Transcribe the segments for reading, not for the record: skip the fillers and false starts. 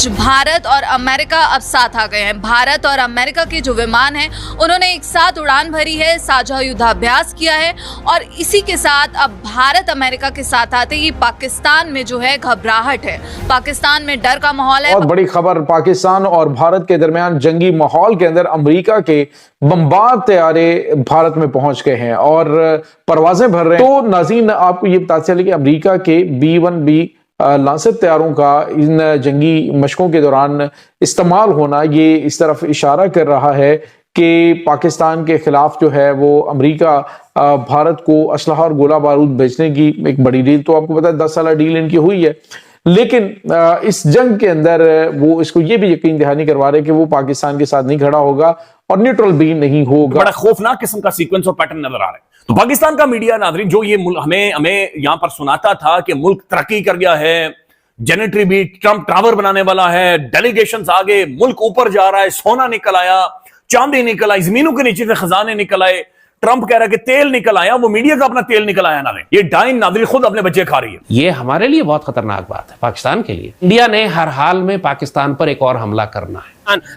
भारत और अमेरिका अब साथ आ गए हैं। भारत और अमेरिका के जो विमान हैं उन्होंने एक साथ उड़ान भरी है, साझा युद्धाभ्यास किया है और इसी के साथ अब भारत अमेरिका के साथ आते ही पाकिस्तान में जो है घबराहट है, पाकिस्तान में डर का माहौल है। और बड़ी खबर, पाकिस्तान और भारत के दरमियान जंगी माहौल के अंदर अमेरिका के बमबार तैयारे भारत में पहुंच गए हैं और परवाजें भर रहे हैं। तो नाज़रीन, आपको ये बताते चले कि अमेरिका के B-1B लांसर तैयारों का इन जंगी मशकों के दौरान इस्तेमाल होना ये इस तरफ इशारा कर रहा है कि पाकिस्तान के खिलाफ जो है वो अमेरिका भारत को असलहा और गोला बारूद बेचने की एक बड़ी डील, तो आपको पता है 10 साल डील इनकी हुई है, लेकिन इस जंग के अंदर वो इसको ये भी यकीन दहानी करवा रहे कि वो पाकिस्तान के साथ नहीं खड़ा होगा और न्यूट्रल भी नहीं होगा। बड़ा खौफनाक किस्म का सीक्वेंस और पैटर्न नजर आ रहा है। तो पाकिस्तान का मीडिया नाज़रीन जो ये हमें यहां पर सुनाता था कि मुल्क तरक्की कर गया है, जेनेटरी भी ट्रंप टावर बनाने वाला है, डेलीगेशंस आगे, मुल्क ऊपर जा रहा है, सोना निकल आया, चांदी निकल आई, जमीनों के नीचे से खजाने निकल आए, ट्रंप कह रहा है कि तेल निकल आया, वो मीडिया का अपना तेल निकल आया ना, ये डाइन नाज़रीन खुद अपने बच्चे खा रही है। ये हमारे लिए बहुत खतरनाक बात है, पाकिस्तान के लिए। इंडिया ने हर हाल में पाकिस्तान पर एक और हमला करना है।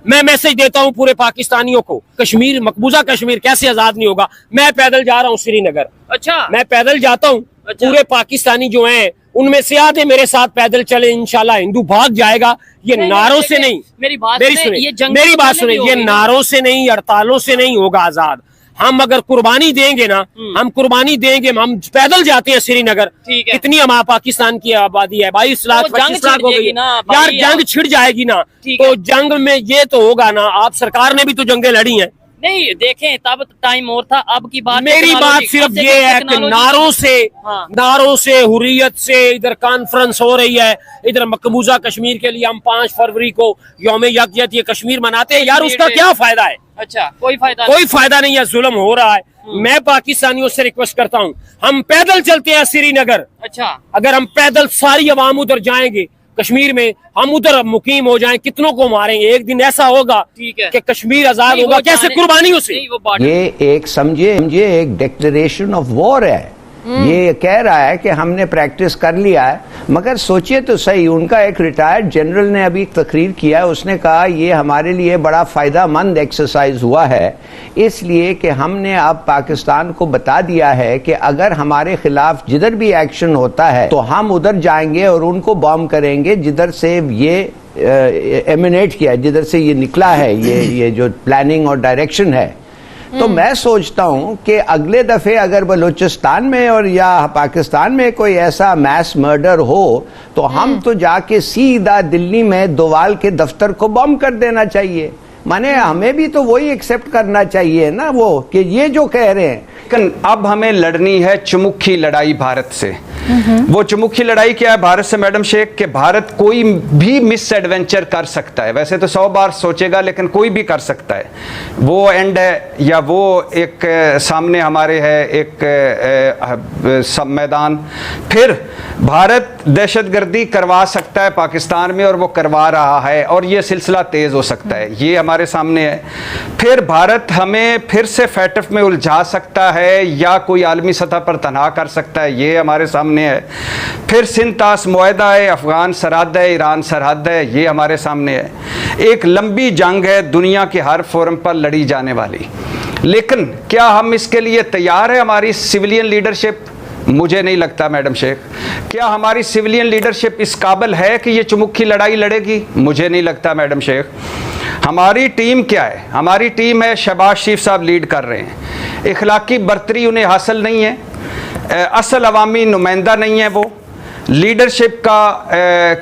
मैं मैसेज देता हूं पूरे पाकिस्तानियों को, कश्मीर, मकबूजा कश्मीर कैसे आजाद नहीं होगा। मैं पैदल जा रहा हूं श्रीनगर, अच्छा मैं पैदल जाता हूं, अच्छा। पूरे पाकिस्तानी जो हैं उनमें से आधे मेरे साथ पैदल चले, इंशाल्लाह हिंदू भाग जाएगा। ये नारों से नहीं, मेरी बात सुने, ये नारों से नहीं, हड़तालों से नहीं होगा आजाद। हम अगर कुर्बानी देंगे ना, हम कुर्बानी देंगे, हम पैदल जाते हैं श्रीनगर, कितनी हमारा पाकिस्तान की आबादी है, 22 लाख 25 लाख हो गई यार, जंग छिड़ जाएगी ना, तो जंग में ये तो होगा ना, आप सरकार ने भी तो जंगें लड़ी हैं। नहीं देखें तब टाइम और था, अब की बात, मेरी बात सिर्फ ये है कि नारों से हुर्रियत से इधर कॉन्फ्रेंस हो रही है, इधर मकबूजा कश्मीर के लिए हम 5 फरवरी को यौम यकजहत ये कश्मीर मनाते हैं यार, उसका क्या फायदा है? अच्छा कोई फायदा नहीं है, जुल्म हो रहा है। मैं पाकिस्तानियों से रिक्वेस्ट करता हूँ, हम पैदल चलते हैं श्रीनगर, अच्छा अगर हम पैदल सारी अवाम उधर जाएंगे कश्मीर में, हम उधर मुकीम हो जाएं, कितनों को मारेंगे, एक दिन ऐसा होगा कि कश्मीर आजाद होगा, कैसे कुर्बानियों से। ये एक समझे एक डिक्लेरेशन ऑफ वॉर है। ये कह रहा है कि हमने प्रैक्टिस कर लिया है, मगर सोचिए तो सही, उनका एक रिटायर्ड जनरल ने अभी तकरीर किया है, उसने कहा ये हमारे लिए बड़ा फ़ायदामंद एक्सरसाइज हुआ है, इसलिए कि हमने अब पाकिस्तान को बता दिया है कि अगर हमारे खिलाफ जिधर भी एक्शन होता है तो हम उधर जाएंगे और उनको बॉम्ब करेंगे जिधर से ये एमिनेट किया है, जिधर से ये निकला है, ये जो प्लानिंग और डायरेक्शन है। तो मैं सोचता हूं कि अगले दफे अगर बलूचिस्तान में और या पाकिस्तान में कोई ऐसा मैस मर्डर हो तो हम तो जाके सीधा दिल्ली में दोवाल के दफ्तर को बम कर देना चाहिए। माने हमें भी तो वही एक्सेप्ट करना चाहिए ना, वो कि ये जो कह रहे हैं। लेकिन अब हमें लड़नी है चुमुखी लड़ाई भारत से। वो चुमुखी लड़ाई क्या है भारत से मैडम शेख, कि भारत कोई भी मिस एडवेंचर कर सकता है, वैसे तो 100 बार सोचेगा लेकिन कोई भी कर सकता है। वो एंड है या वो एक सामने हमारे है एक सब मैदान, फिर भारत दहशतगर्दी करवा सकता है पाकिस्तान में और वो करवा रहा है और ये सिलसिला तेज हो सकता है, ये हमारे सामने है। फिर भारत हमें फिर से फैटफ में उलझा सकता है या कोई आलमी सतह पर तनहा कर सकता है, ये हमारे सामने है। फिर सिंतास मुआहदा है, अफगान सरहद है, ईरान सरहद है, ये हमारे सामने है। एक लंबी जंग है दुनिया के हर फोरम पर लड़ी जाने वाली, लेकिन क्या हम इसके लिए तैयार है? हमारी सिविलियन लीडरशिप, मुझे नहीं लगता मैडम शेख। क्या हमारी सिविलियन लीडरशिप इस काबिल है कि ये चुमुखी लड़ाई लड़ेगी? मुझे नहीं लगता मैडम शेख। हमारी टीम क्या है? हमारी टीम है, शहबाज शरीफ साहब लीड कर रहे हैं, इखलाकी बर्तरी उन्हें हासिल नहीं है, असल अवामी नुमाइंदा नहीं है, वो लीडरशिप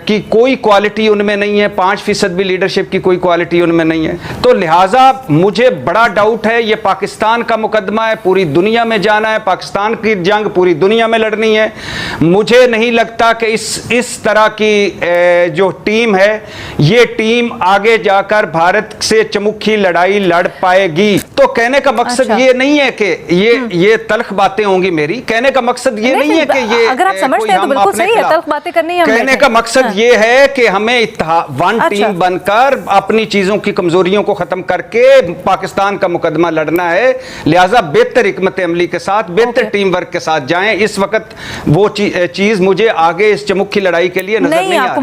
की कोई क्वालिटी उनमें नहीं है, 5% भी लीडरशिप की कोई क्वालिटी उनमें नहीं है। तो लिहाजा मुझे बड़ा डाउट है, ये पाकिस्तान का मुकदमा है, पूरी दुनिया में जाना है, पाकिस्तान की जंग पूरी दुनिया में लड़नी है। मुझे नहीं लगता कि इस तरह की जो टीम है, ये टीम आगे जाकर भारत से चमुखी लड़ाई लड़ पाएगी। तो कहने का मकसद ये नहीं है कि ये तल्ख बातें होंगी मेरी, कहने का मकसद ये नहीं है कि ये अगर आप समझते हैं तो बिल्कुल सही नहीं है, तल्ख बातें करनी है। कहने का मकसद ये है कि हमें वन टीम बनकर अपनी चीजों की कमजोरियों को खत्म करके पाकिस्तान का मुकदमा लड़ना है, लिहाजा बेहतर हिकमत अमली के साथ, बेहतर टीम वर्क के साथ जाएं। इस वक्त वो चीज मुझे आगे इस चमुखी लड़ाई के लिए नजर नहीं आ रही।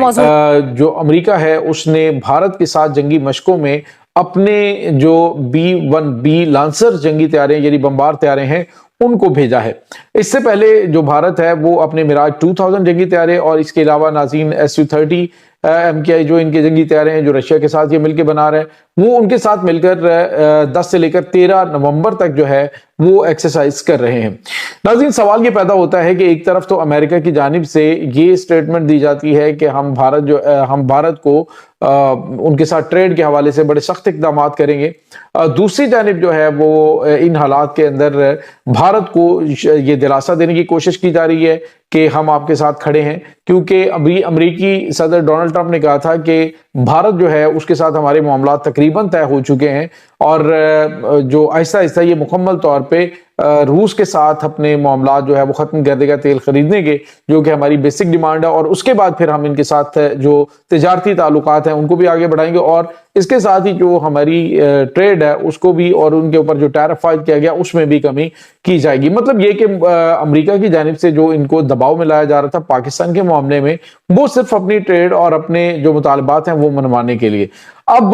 जो अमेरिका है उसने भारत के साथ जंगी मशकों में अपने जो B-1B लांसर जंगी तैयारे यानी बमबार तैयारे हैं उनको भेजा है। इससे पहले जो भारत है वो अपने मिराज 2000 जंगी तैयारे और इसके अलावा नाज़रीन Su-30 MKI जो इनके जंगी तैयारे हैं जो रशिया के साथ ये मिलकर बना रहे हैं, वो उनके साथ मिलकर 10 से लेकर 13 नवंबर तक जो है वो एक्सरसाइज कर रहे हैं। नाज़रीन, सवाल ये पैदा होता है कि एक तरफ तो अमेरिका की जानिब से ये स्टेटमेंट दी जाती है कि हम भारत को उनके साथ ट्रेड के हवाले से बड़े सख्त इक़दाम करेंगे, दूसरी जानिब जो है वो इन हालात के अंदर भारत को ये दिलासा देने की कोशिश की जा रही है कि हम आपके साथ खड़े हैं, क्योंकि अभी अमेरिकी सदर डोनाल्ड ट्रंप ने कहा था कि भारत जो है उसके साथ हमारे मामला तकरीबन तय हो चुके हैं और जो आहिस्ता आहिस्ता ये मुकम्मल तौर पे रूस के साथ अपने मामला जो है वो खत्म कर देगा तेल खरीदने के, जो कि हमारी बेसिक डिमांड है, और उसके बाद फिर हम इनके साथ जो तिजारती ताल्लुकात हैं उनको भी आगे बढ़ाएंगे और इसके साथ ही जो हमारी ट्रेड है उसको भी और उनके ऊपर जो टैरिफ आयद किया गया उसमें भी कमी की जाएगी। मतलब ये कि अमेरिका की जानिब से जो इनको दबाव में लाया जा रहा था पाकिस्तान के मामले में, वो सिर्फ अपनी ट्रेड और अपने जो मुतालबात हैं वो मनवाने के लिए। अब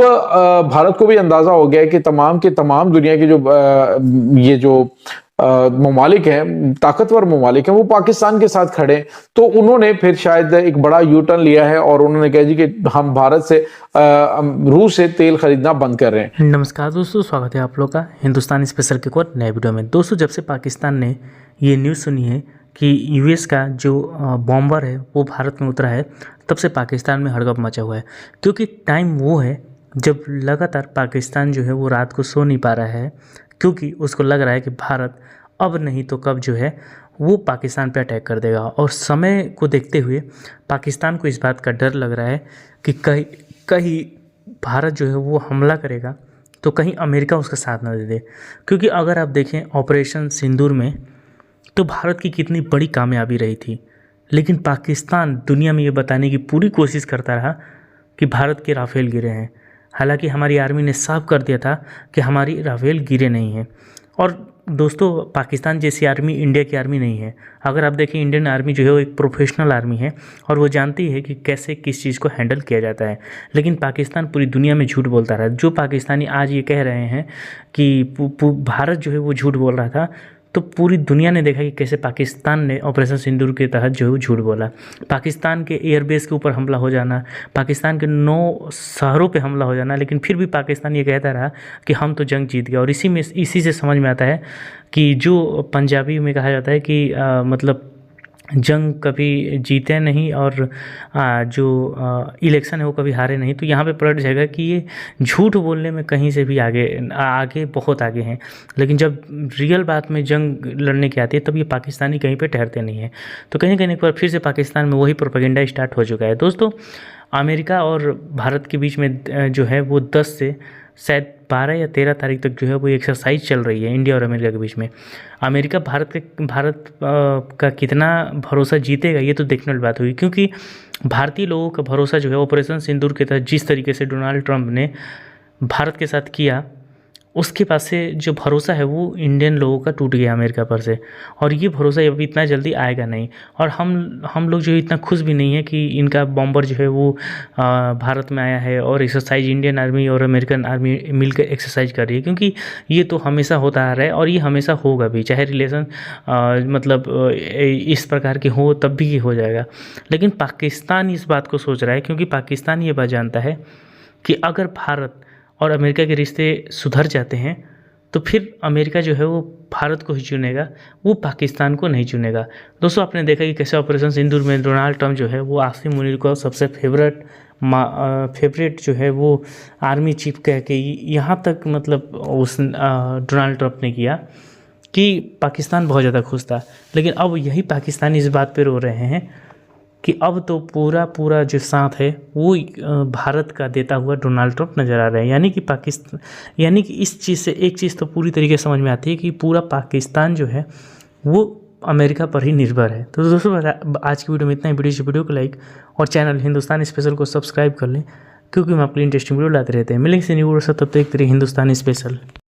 भारत को भी अंदाजा हो गया है कि तमाम के तमाम दुनिया के जो ये जो ममालिक हैं, ताकतवर ममालिक हैं, वो पाकिस्तान के साथ खड़े, तो उन्होंने फिर शायद एक बड़ा यू टर्न लिया है और उन्होंने कहा जी कि हम भारत से रूस से तेल खरीदना बंद कर रहे हैं। नमस्कार दोस्तों, स्वागत है आप लोग का हिंदुस्तान स्पेशल के एक नए वीडियो में। दोस्तों, जब से पाकिस्तान ने ये न्यूज़ सुनी है कि यूएस का जो बॉम्बर है वो भारत में उतरा है, तब से पाकिस्तान में हड़कंप मचा हुआ है, क्योंकि टाइम वो है जब लगातार पाकिस्तान जो है वो रात को सो नहीं पा रहा है, क्योंकि उसको लग रहा है कि भारत अब नहीं तो कब जो है वो पाकिस्तान पे अटैक कर देगा। और समय को देखते हुए पाकिस्तान को इस बात का डर लग रहा है कि कहीं भारत जो है वो हमला करेगा तो कहीं अमेरिका उसका साथ ना दे दे। क्योंकि अगर आप देखें ऑपरेशन सिंदूर में तो भारत की कितनी बड़ी कामयाबी रही थी, लेकिन पाकिस्तान दुनिया में ये बताने की पूरी कोशिश करता रहा कि भारत के राफेल गिरे हैं। हालांकि हमारी आर्मी ने साफ कर दिया था कि हमारी राफेल गिरे नहीं हैं। और दोस्तों, पाकिस्तान जैसी आर्मी इंडिया की आर्मी नहीं है। अगर आप देखें, इंडियन आर्मी जो है वो एक प्रोफेशनल आर्मी है और वो जानती है कि कैसे किस चीज़ को हैंडल किया जाता है। लेकिन पाकिस्तान पूरी दुनिया में झूठ बोलता रहा। जो पाकिस्तानी आज ये कह रहे हैं कि भारत जो है वो झूठ बोल रहा था, तो पूरी दुनिया ने देखा कि कैसे पाकिस्तान ने ऑपरेशन सिंदूर के तहत जो है वो झूठ बोला। पाकिस्तान के एयरबेस के ऊपर हमला हो जाना, पाकिस्तान के 9 शहरों पे हमला हो जाना, लेकिन फिर भी पाकिस्तान ये कहता रहा कि हम तो जंग जीत गया। और इसी से समझ में आता है कि जो पंजाबी में कहा जाता है कि मतलब जंग कभी जीते नहीं और जो इलेक्शन है वो कभी हारे नहीं। तो यहाँ पे पलट जाएगा कि ये झूठ बोलने में कहीं से भी आगे बहुत आगे हैं, लेकिन जब रियल बात में जंग लड़ने की आती है तब ये पाकिस्तानी कहीं पे ठहरते नहीं हैं। तो कहीं कहीं पर फिर से पाकिस्तान में वही प्रोपेगेंडा स्टार्ट हो चुका है। दोस्तों, अमेरिका और भारत के बीच में जो है वो 10 से शायद 12 या 13 तारीख तक जो है वो एक्सरसाइज चल रही है इंडिया और अमेरिका के बीच में। अमेरिका भारत का कितना भरोसा जीतेगा ये तो देखने वाली बात हुई, क्योंकि भारतीय लोगों का भरोसा जो है ऑपरेशन सिंदूर के तहत जिस तरीके से डोनाल्ड ट्रंप ने भारत के साथ किया, उसके पास से जो भरोसा है वो इंडियन लोगों का टूट गया अमेरिका पर से। और ये भरोसा अभी इतना जल्दी आएगा नहीं। और हम लोग जो है इतना खुश भी नहीं है कि इनका बॉम्बर जो है वो भारत में आया है और एक्सरसाइज इंडियन आर्मी और अमेरिकन आर्मी मिलकर एक्सरसाइज कर रही है, क्योंकि ये तो हमेशा होता आ रहा है और ये हमेशा होगा भी, चाहे रिलेशन मतलब इस प्रकार के हो तब भी ये हो जाएगा। लेकिन पाकिस्तान इस बात को सोच रहा है, क्योंकि पाकिस्तान ये बात जानता है कि अगर भारत और अमेरिका के रिश्ते सुधर जाते हैं तो फिर अमेरिका जो है वो भारत को ही चुनेगा, वो पाकिस्तान को नहीं चुनेगा। दोस्तों, आपने देखा कि कैसे ऑपरेशन सिंदूर में डोनाल्ड ट्रंप जो है वो आसिम मुनीर को सबसे फेवरेट जो है वो आर्मी चीफ कह के यहाँ तक मतलब उस डोनाल्ड ट्रंप ने किया कि पाकिस्तान बहुत ज़्यादा खुश था। लेकिन अब यही पाकिस्तानी इस बात पर रो रहे हैं कि अब तो पूरा जो साथ है वो भारत का देता हुआ डोनाल्ड ट्रंप नज़र आ रहे हैं। यानी कि इस चीज़ से एक चीज़ तो पूरी तरीके से समझ में आती है कि पूरा पाकिस्तान जो है वो अमेरिका पर ही निर्भर है। तो दोस्तों आज की वीडियो में इतना ही। वीडियो को लाइक और चैनल हिंदुस्तानी स्पेशल को सब्सक्राइब कर लें, क्योंकि हम आपके लिए इंटरेस्टिंग वीडियो लाते रहते हैं। मिलेंगे न्यू वीडियो से, तब तक हिंदुस्तानी स्पेशल।